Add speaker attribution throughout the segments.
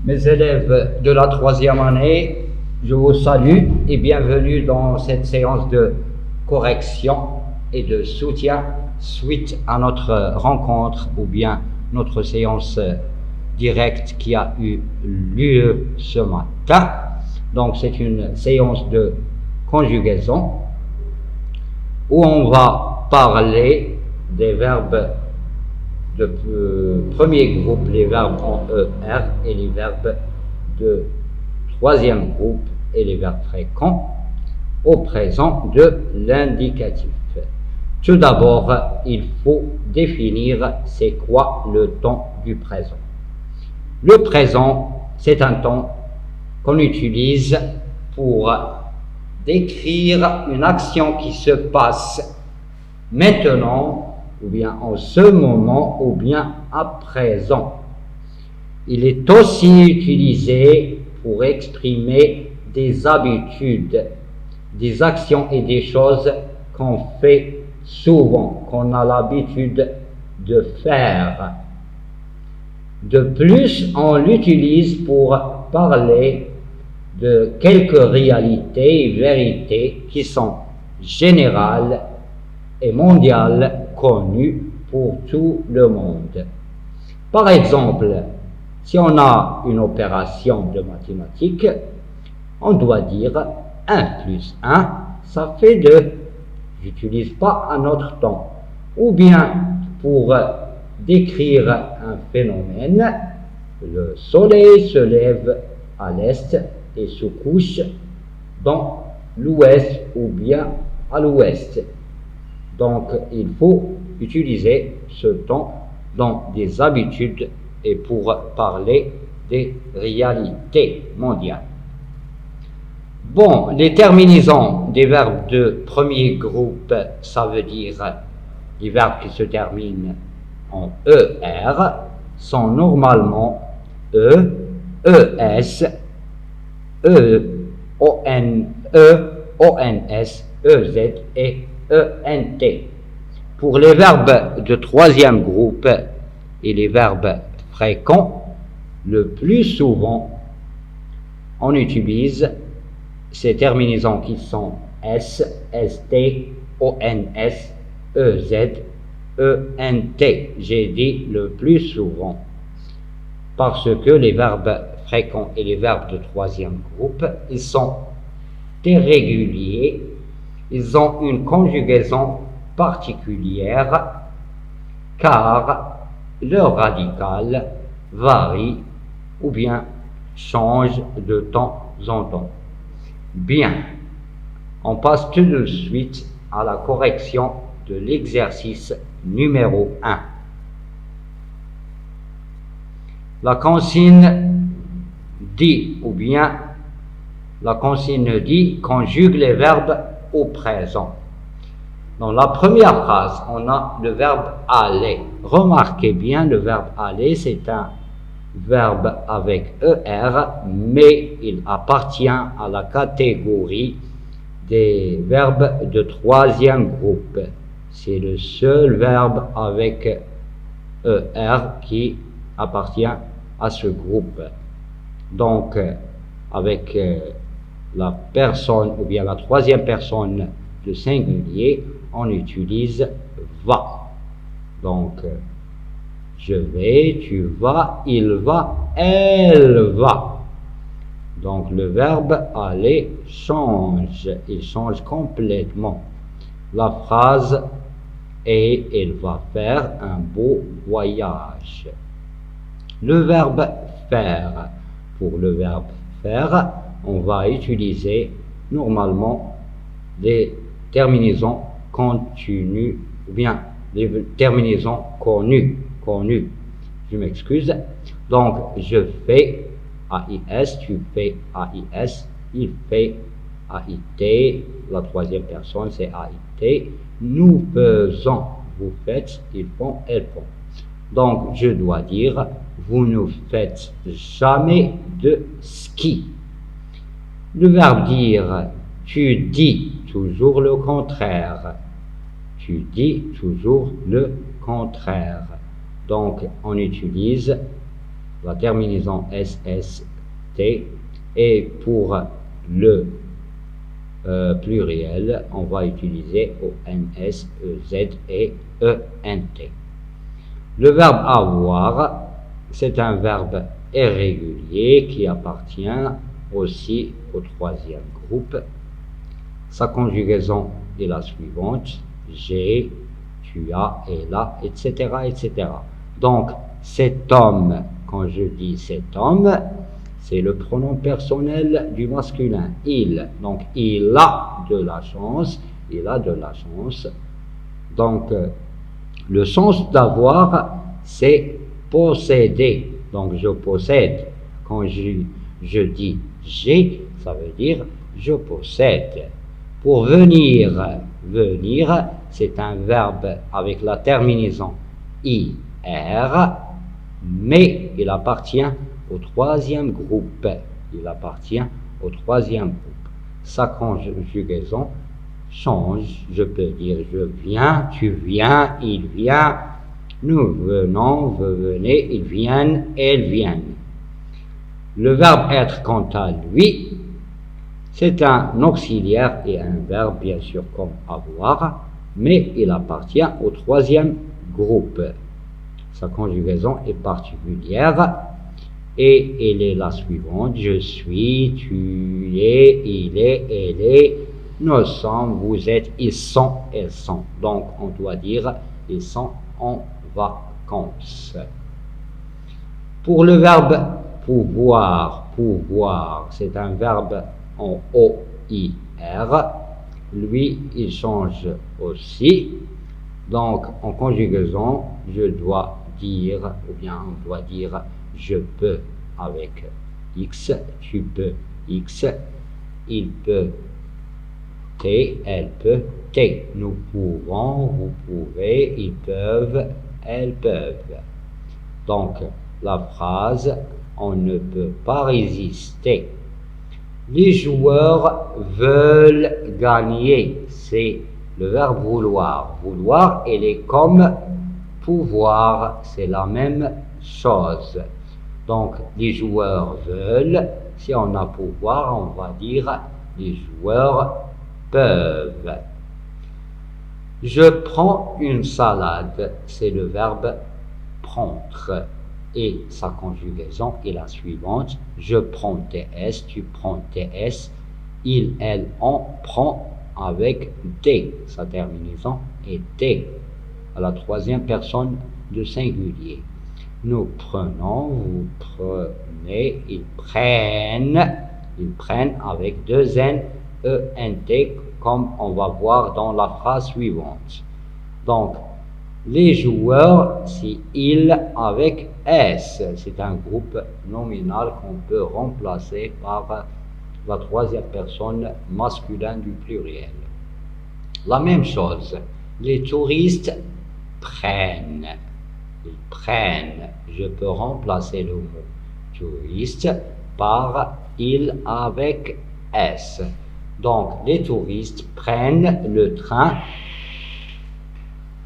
Speaker 1: Mes élèves de la 3e année, je vous salue et bienvenue dans cette séance de correction et de soutien suite à notre rencontre ou bien notre séance directe qui a eu lieu ce matin. Donc c'est une séance de conjugaison où on va parler des verbes de premier groupe, les verbes en ER, et les verbes de 3e groupe et les verbes fréquents au présent de l'indicatif. Tout d'abord, il faut définir c'est quoi le temps du présent. Le présent, c'est un temps qu'on utilise pour décrire une action qui se passe maintenant, ou bien en ce moment, ou bien à présent. Il est aussi utilisé pour exprimer des habitudes, des actions et des choses qu'on fait souvent, qu'on a l'habitude de faire. De plus, on l'utilise pour parler de quelques réalités et vérités qui sont générales et mondiales, connues pour tout le monde. Par exemple, si on a une opération de mathématiques, on doit dire 1 plus 1, ça fait 2. J'utilise pas un autre temps. Ou bien, pour décrire un phénomène, le soleil se lève à l'est et se couche dans l'ouest ou bien à l'ouest. Donc, il faut utiliser ce temps dans des habitudes et pour parler des réalités mondiales. Bon, les terminaisons des verbes de premier groupe, ça veut dire les verbes qui se terminent en ER, sont normalement E, ES, ON, ONS, EZ et ENT. Pour les verbes de 3e groupe et les verbes fréquents, le plus souvent, on utilise ces terminaisons qui sont S, ST, ONS, EZ, ENT. J'ai dit le plus souvent, parce que les verbes fréquents et les verbes de 3e groupe, ils sont irréguliers, ils ont une conjugaison particulière, car leur radical varie ou bien change de temps en temps. Bien, on passe tout de suite à la correction de l'exercice numéro 1. La consigne dit, ou bien la consigne dit conjugue les verbes au présent. Dans la première phrase, on a le verbe aller. Remarquez bien, le verbe aller, c'est un verbe avec ER, mais il appartient à la catégorie des verbes de 3e groupe. C'est le seul verbe avec ER qui appartient à ce groupe. Donc, avec la personne ou bien la 3e personne de singulier, on utilise va. Donc, je vais, tu vas, il va, elle va. Donc, le verbe aller change, il change complètement. La phrase est, elle va faire un beau voyage. Le verbe faire. Pour le verbe faire, on va utiliser normalement des terminaisons continues, ou bien des terminaisons connues. Je m'excuse. Donc, je fais AIS, tu fais AIS, il fait AIT, la 3e personne c'est AIT, nous faisons, vous faites, ils font, elles font. Donc, je dois dire, vous ne faites jamais de ski. Le verbe dire, tu dis toujours le contraire. Tu dis toujours le contraire. Donc, on utilise la terminaison SST, et pour le pluriel, on va utiliser ONS, EZ et ENT. Le verbe avoir, c'est un verbe irrégulier qui appartient aussi au troisième groupe. Sa conjugaison est la suivante: j'ai, tu as, elle a, etc., etc. Donc, cet homme, quand je dis cet homme, c'est le pronom personnel du masculin, il. Donc, il a de la chance, il a de la chance. Donc, le sens d'avoir, c'est posséder. Donc, je possède. Quand je dis j'ai, ça veut dire je possède. Pour venir, c'est un verbe avec la terminaison IR, mais il appartient au troisième groupe. Il appartient au troisième groupe. Sa conjugaison change. Je peux dire je viens, tu viens, il vient, nous venons, vous venez, ils viennent, elles viennent. Le verbe être, quant à lui, c'est un auxiliaire et un verbe, bien sûr, comme avoir, mais il appartient au troisième groupe. Sa conjugaison est particulière et elle est la suivante: je suis, tu es, il est, elle est, nous sommes, vous êtes, ils sont, elles sont. Donc, on doit dire ils sont en vacances. Pour le verbe pouvoir, c'est un verbe en OIR. Lui, il change aussi. Donc, en conjugaison, je dois dire, ou bien on doit dire je peux avec X, tu peux X, il peut T, elle peut T. Nous pouvons, vous pouvez, ils peuvent, elles peuvent. Donc, la phrase, on ne peut pas résister. Les joueurs veulent gagner. C'est le verbe vouloir. Vouloir, elle est comme pouvoir. C'est la même chose. Donc, les joueurs veulent. Si on a pouvoir, on va dire les joueurs peuvent. Je prends une salade. C'est le verbe prendre. Et sa conjugaison est la suivante: je prends TS, tu prends TS, il, elle, on prend avec T. Sa terminaison est T, à la troisième personne de singulier. Nous prenons, vous prenez, ils prennent avec deux N, E, N, T, comme on va voir dans la phrase suivante. Donc, les joueurs, c'est il avec S. C'est un groupe nominal qu'on peut remplacer par la troisième personne masculine du pluriel. La même chose, les touristes prennent. Ils prennent. Je peux remplacer le mot touriste par il avec S. Donc, les touristes prennent le train.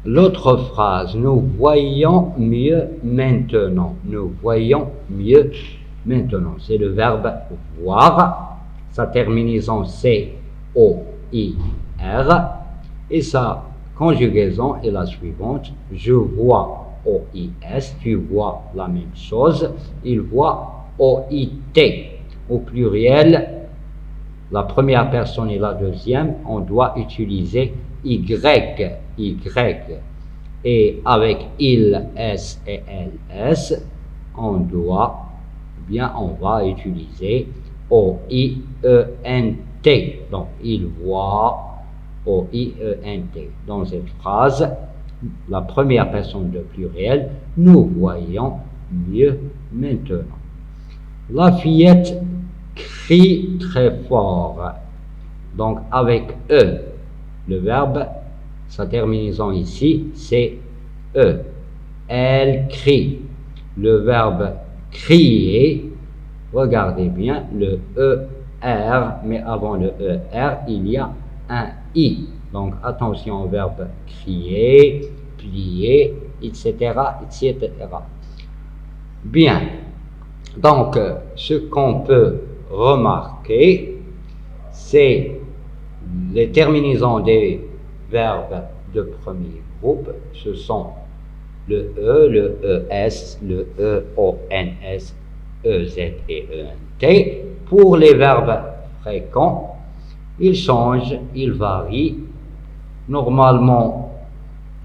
Speaker 1: L'autre phrase, nous voyons mieux maintenant. Nous voyons mieux maintenant. C'est le verbe voir. Sa terminaison c'est O-I-R. Et sa conjugaison est la suivante: je vois O-I-S, tu vois la même chose, il voit O-I-T. Au pluriel, la première personne et la deuxième, on doit utiliser Y. Et avec il, S et ls, on va utiliser O-I-E-N-T. Donc, il voit O-I-E-N-T. Dans cette phrase, la première personne de pluriel, nous voyons mieux maintenant. La fillette crie très fort. Donc, avec E, le verbe, sa terminaison ici, c'est E. Elle crie. Le verbe crier, regardez bien, le ER, mais avant le ER, il y a un I. Donc, attention au verbe crier, plier, etc., etc. Bien. Donc, ce qu'on peut remarquer, c'est les terminaisons des verbes de premier groupe, ce sont le E, le ES, le EONS, EZ et ENT. Pour les verbes fréquents, ils changent, ils varient. Normalement,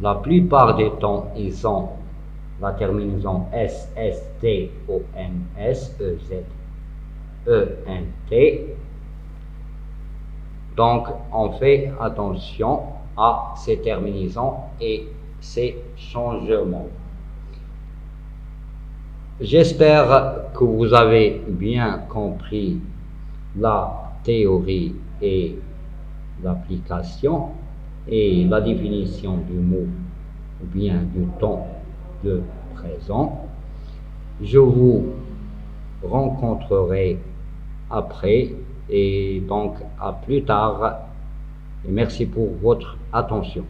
Speaker 1: la plupart des temps, ils ont la terminaison S, S, T, O, N, S, E, Z, E, N, T. Donc, on fait attention à ces terminaisons et ces changements. J'espère que vous avez bien compris la théorie et l'application et la définition du mot ou bien du temps de présent. Je vous rencontrerai après et donc à plus tard. Et merci pour votre attention.